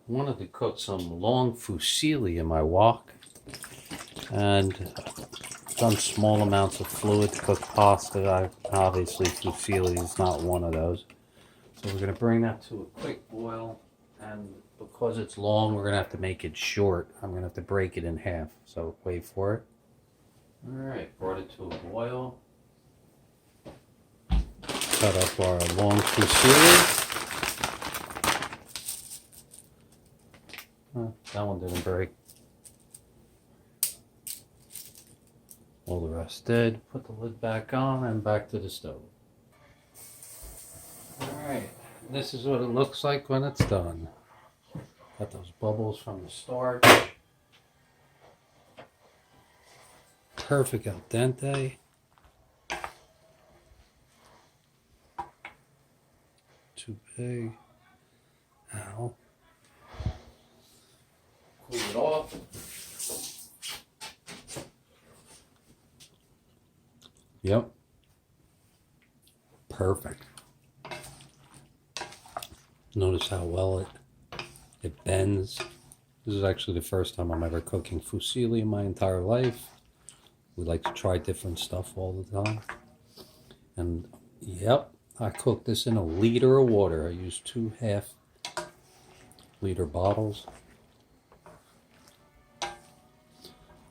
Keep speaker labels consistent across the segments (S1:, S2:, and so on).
S1: wanted to cook some long fusilli in my wok, and done small amounts of fluid to cook pasta. Obviously, fusilli is not one of those. So we're going to bring that to a quick boil, and because it's long, we're going to have to make it short. I'm going to have to break it in half, so wait for it. Alright, brought it to a boil. Cut up our long fusilli. That one didn't break. All the rest did. Put the lid back on and back to the stove. Alright, this is what it looks like when it's done. Got those bubbles from the starch. Perfect al dente. Too big. Ow. Cool it off. Yep. Perfect. Notice how well it bends. This is actually the first time I'm ever cooking fusilli in my entire life. We like to try different stuff all the time. And yep, I cooked this in 1 liter of water. I used 2 half-liter bottles.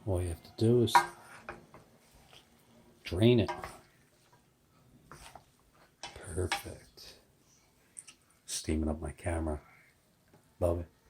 S1: All you have to do is drain it. Perfect. Steaming up my camera. Love it.